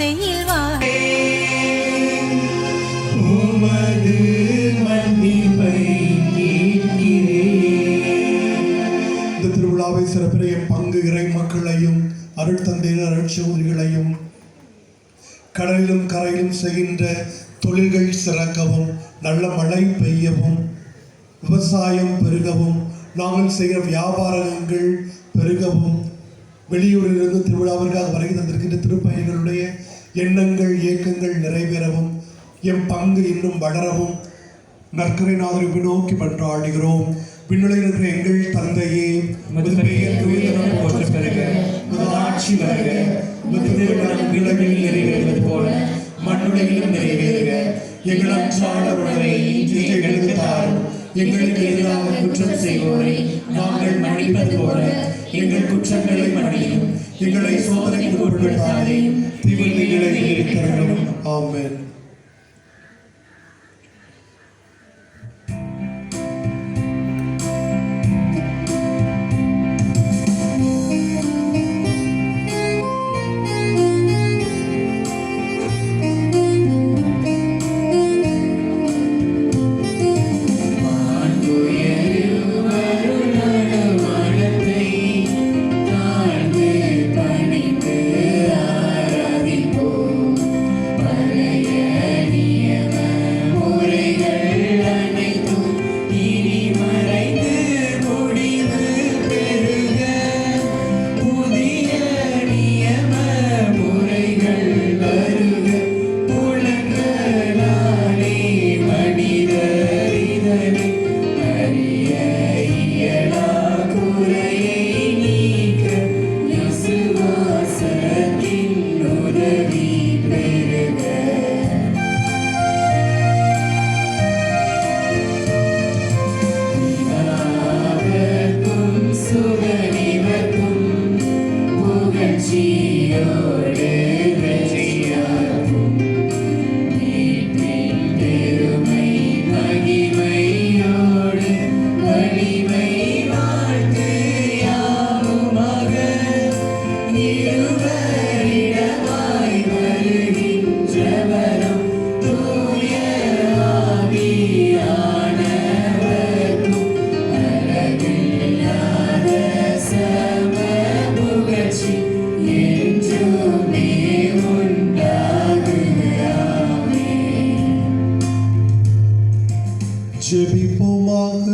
ஆசையில் உமது மன்னிப்பை இந்த திருவிழாவை சிறப்பிறைய பங்கு இறை மக்களையும் அருட்தந்தையினர் அருட்சௌதரிகளையும் கடலிலும் கரையிலும் செய்கின்ற தொழில்கள் சிறக்கவும், நல்ல மழை பெய்யவும், விவசாயம் பெருகவும், நாங்கள் செய்கிற வியாபாரங்கள் பெருகவும், வெளியூரிலிருந்து திருவிழாவிற்காக வருகை தந்திருக்கின்ற திருப்பயணிகளுடைய எண்ணங்கள் இயக்கங்கள் நிறைவேறவும், எம் பங்கு இன்னும் வளரவும் நற்கரைநாதரை நோக்கி மன்றாடுகிறோம். விண்ணுலகில் இருக்கிற எங்கள் தந்தையே, ஆட்சி வருக, நிறைவேறுவது போல மண்ணுலகிலும் நிறைவேறுக. எங்கள் அன்றாட உணவை இன்று எங்களுக்கு தாரும். எங்களுக்கு எதிராக குற்றம் செய்வோரை நாங்கள் மன்னிப்பது போல எங்கள் குற்றங்களை மன்னியும். எங்களை சோதனைக்கு உட்படுத்தாதேயும், தீமைகளை விலக்கியருளும். ஆமென். ஜெபிப்போமாக.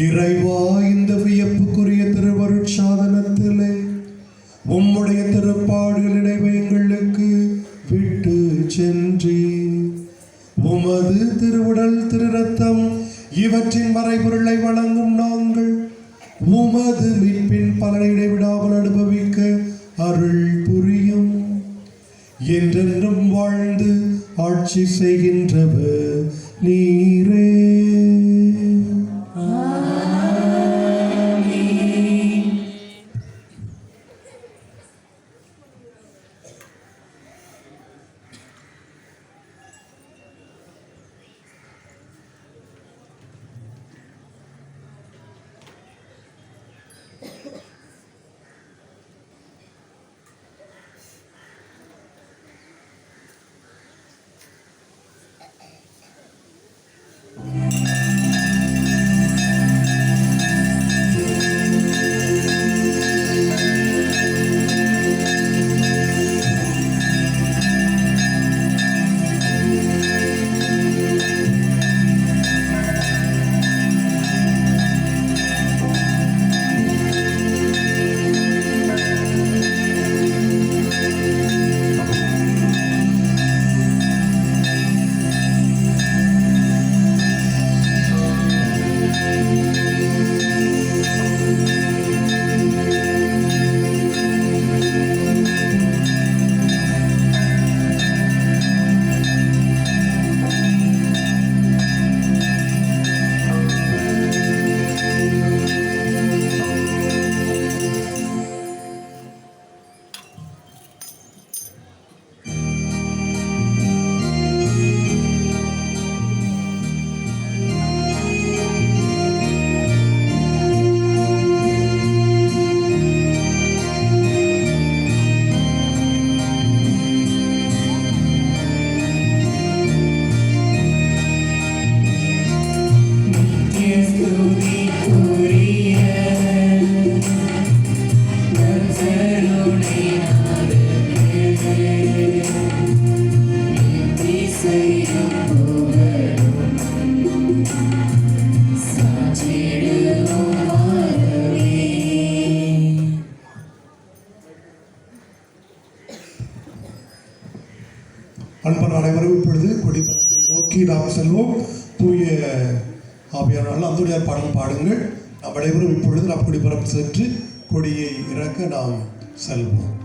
இறைவா, இந்த வியப்புக்குரிய திருவருட்சாதனத்திலே உம்முடைய திருப்பாடுகள் நினைவை எங்களுக்கு விட்டு சென்றி உமது திருவுடல் திரு ரத்தம் இவற்றின் மறைபொருளை வழங்கும் நாங்கள் உமது மீட்பின் பலனை இடைவிடாமல் அனுபவிக்க அருள் புரியும். என்றென்றும் வாழ்ந்து ஆட்சி செய்கின்றவர் நீரே. நண்பர்கள் அனைவரும் இப்பொழுது கொடிப்பறப்பை நோக்கி நாம் செல்வோம். தூய ஆவியானவர்கள் அந்தோனியார் பாடல் பாடுங்கள். நாம் அனைவரும் இப்பொழுது நாம் கொடிப்பறப்பு சென்று கொடியை இறக்க நாம் செல்வோம்.